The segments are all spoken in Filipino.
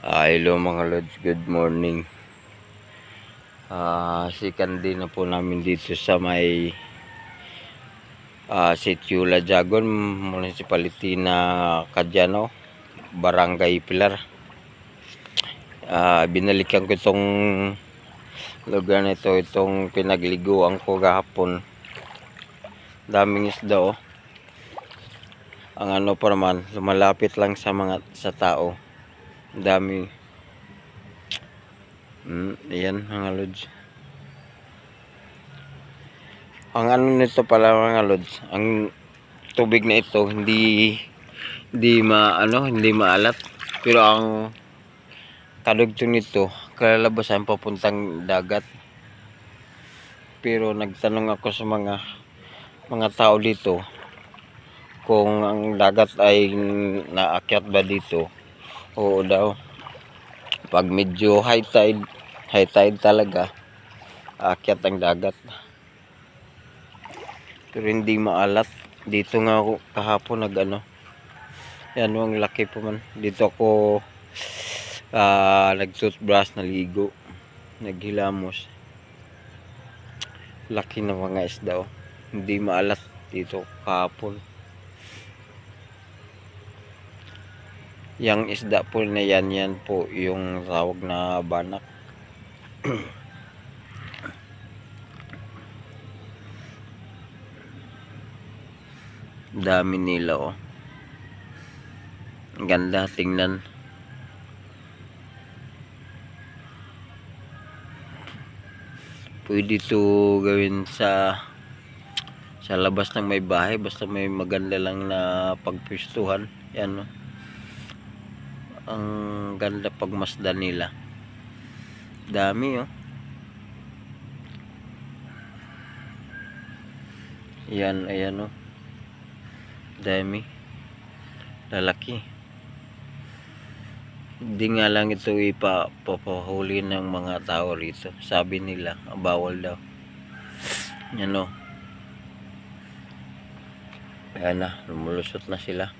Hello mga lods, good morning. Sikan din na po namin dito sa may Sitio Lajagon, Municipality na Cadiano, Barangay Pilar. Binalikan ko itong lugar na ito, itong pinagliguan ko gahapon. Daming isda oh. Ang ano pa naman, lumalapit lang sa tao. Dami. Ayan mga lods. Ang ano nito pala mga lods, ang tubig na ito hindi maalat, pero ang kadugtong nito kalalabasan papuntang dagat. Pero nagtanong ako sa mga tao dito kung ang dagat ay naakyat ba dito. Oo daw. Pag medyo high tide talaga, aakyat ang dagat. Pero hindi maalat. Dito nga ako kahapon yan ang laki po man. Dito ako nag-toothbrush, naligo, naghilamos. Laki ng mga isda oh. Hindi maalat dito kahapon. Yang isda po na yan po yung tawag na banak. Dami nila oh. Ganda tingnan. Pwede to gawin sa labas ng may bahay, basta may maganda lang na pagpwestuhan. Yan oh. Ang ganda pagmasdan nila. Dami oh. Yan, ayan oh. Dami. Lalaki. Hindi nga lang ito ipapahuli ng mga tao rito. Sabi nila, bawal daw. Yan o. Ayan na, lumulusot na sila.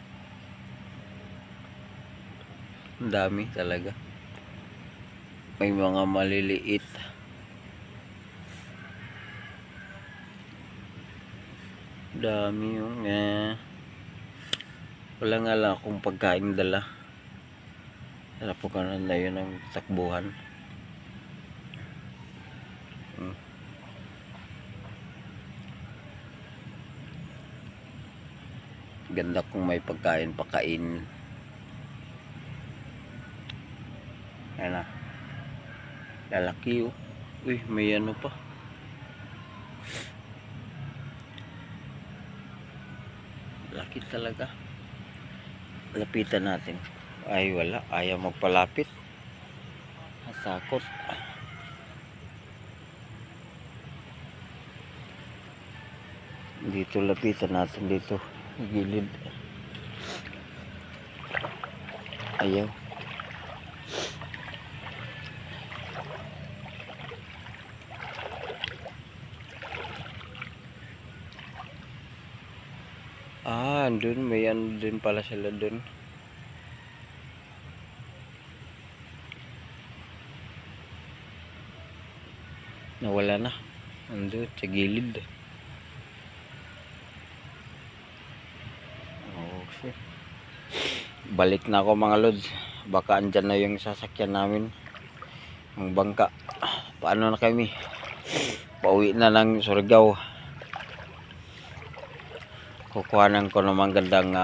Ang dami talaga. May mga maliliit. Dami yung wala nga lang akong pagkain dala. Wala po ka na yun ang takbuhan. Ganda kung may pagkain. Ayan na. Lalaki oh. Uy, may ano pa. Laki talaga. Lapitan natin. Ay wala, ayaw magpalapit. Natakot. Dito lapitan natin dito. Gilid. Ayaw. Andun may ano din pala sila dun. Nawala na. Andun sa gilid. Okay. Balik na ako mga lods. Baka andyan na yung sasakyan namin. Ang bangka. Paano na kami? Pauwi na ng Surigao. Kukuhanan ko naman gandang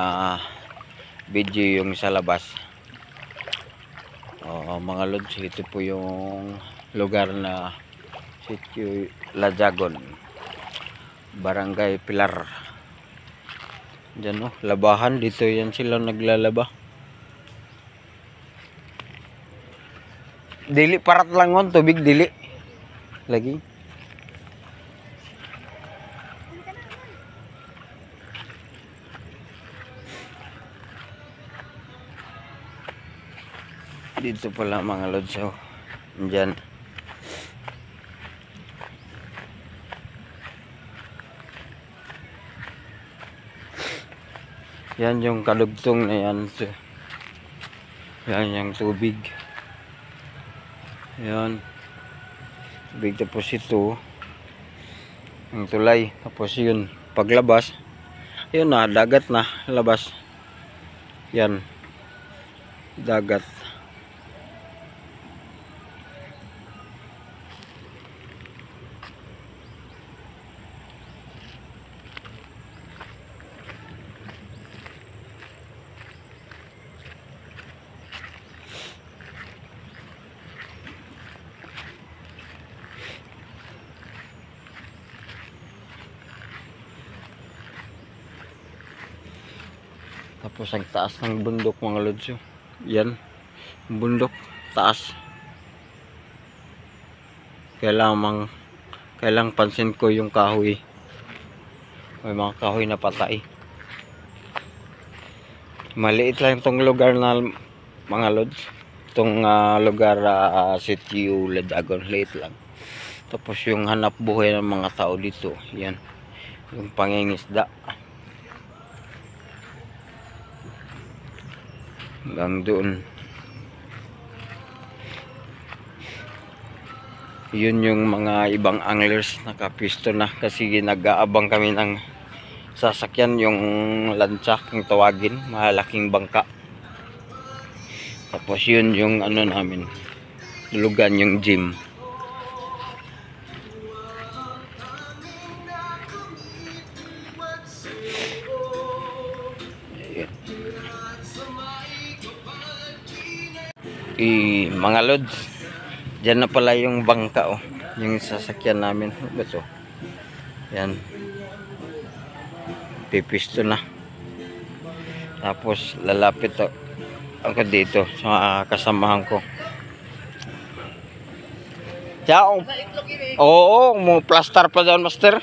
video yung sa labas. Mga lods, ito po yung lugar na Sitio Lajagon, Barangay Pilar. Diyan oh, labahan dito yan sila naglalaba. Dili parat lang on, tubig dili. Lagi. Dito pala mga lods oh. Diyan. Yan yung kadugtong na yan. Yan yung tubig. Ayan. Tubig, tapos ito ang tulay, tapos yun paglabas, yun na, dagat na labas. Yan, dagat. Tapos ang taas ng bundok mga lods. Yan, bundok, taas. Kailangang pansin ko yung kahoy. May mga kahoy na patay. Maliit lang itong lugar na mga lods. Itong lugar Sitio Ladagon, liit lang. Tapos yung hanap buhay ng mga tao dito, yan, yung pangingisda. Hanggang doon. Yun yung mga ibang anglers nakapisto na kasi nag-aabang kami ng sasakyan, yung lancha kung tawagin, malaking bangka. Tapos yun yung ano namin, lugan, yung gym. Mga lods, dyan na pala yung bangka, oh, yung sasakyan namin. Ito, yan, pipisto na. Tapos lalapit ako dito sa kasamahan ko. Ciao. Oo, mo plaster pa doon, master.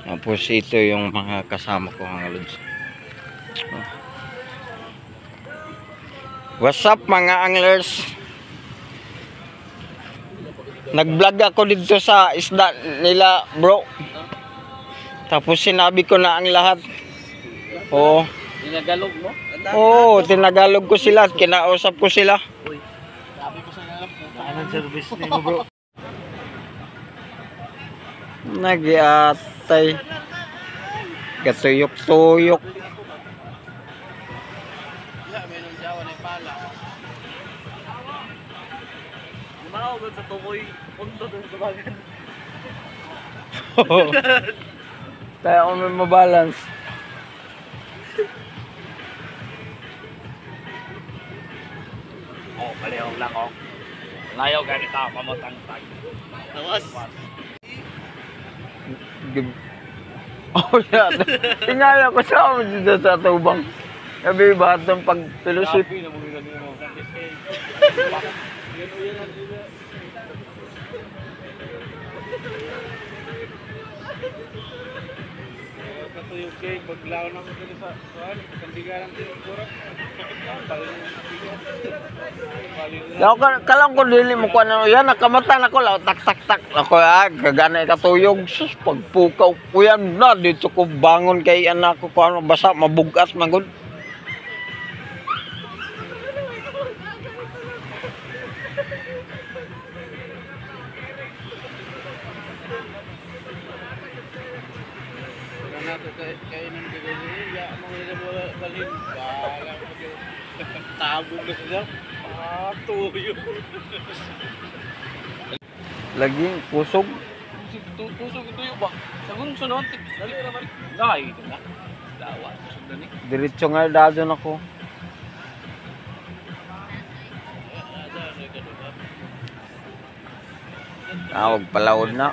Tapos ito yung mga kasama ko, mga lods. What's up mga anglers? Nag-vlog ako dito sa isda nila, bro. Tapos sinabi ko na ang lahat. Oo. Tinagalog mo? Oo, tinagalog ko sila, kinausap ko sila. Sabi ko sa nalap mo, anong service nimo, bro? Nagiatay. Gatuyok-tuyok. Lumaw doon sa tukoy, punto doon sa bagan. Kaya ako may mabalance. Oh, palihog lang oh. Layaw ganit ako, pamotang-tag. Tawas. Oh, yeah. Tingala ko sa ako dito sa tubang. Sabi ba itong pag-fellowship? Sabi na mo ganito mo. Katuyog kay paglaw na ko dito sa kuan, kandigaran dito siguro. Kalang ko dili mo kuan yan, nakamatan ako law tak tak tak. Ako gagana katuyog sus pagpukaw ko yan na dito ko bangon kay anak ko kuan basa mabugat magud. Kainan ka ganyan, ya mo nila mo balhin. Bala mo tabog na sila. Tuyo. Laging kusog. Tusog ito yung ba? Sunod, dali na balik. Dahil ito na. Dawa, tusog na ni. Diretso nga dadon ako. Wag palawod na.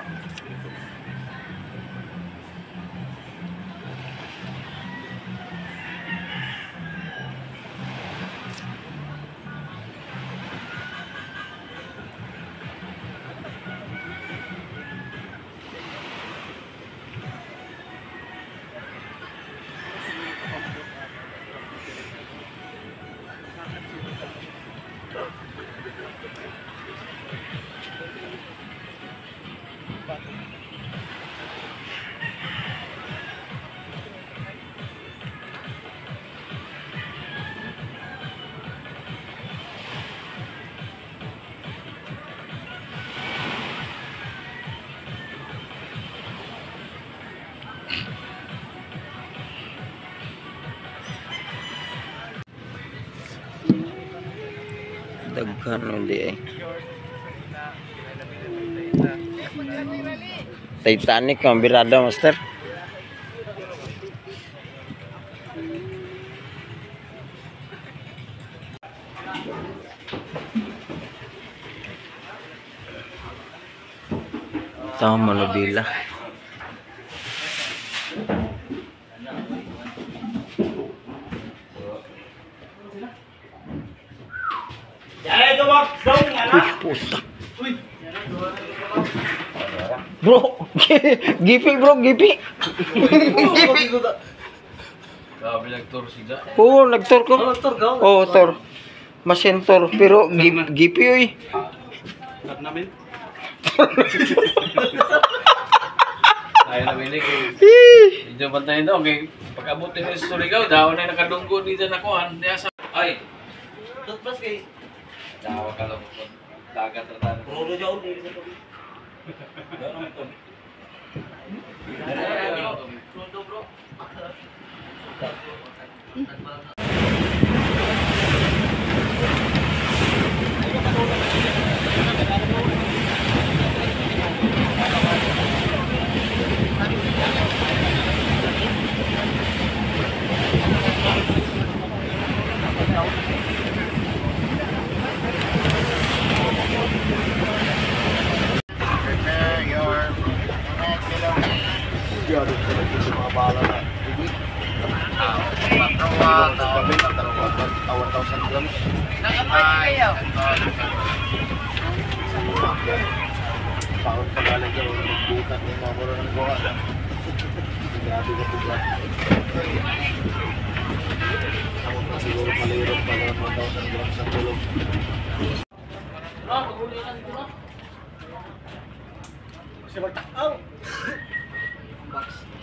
Daghan hindi eh. Titanic ang birada, master. Tama Manobila. Uy, puta. Bro, gipi bro, gipi. Grabe nag-tour siya. Oo, nag-tour ko. Nag-tour ka? Oo, tour. Masentor, pero gipi oy. Kat namin. Ayaw na binig. Medyo bantayin daw. Okay. Pag-abutin ng Surigao, daw na nakadunggo dito na kuhan. Ay! Tutbas kay... Dawa ka lang po. Dagat na tayo. Puro dyan. Sundo bro.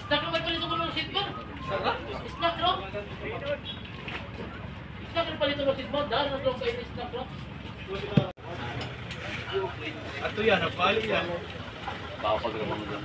Snack naman palito ko ng seatbelt. Snack bro. Snack naman palito ng seatbelt. Dahil na ito kayo ng snack bro. Ato yan, napali yan. Baka pagramang dyan.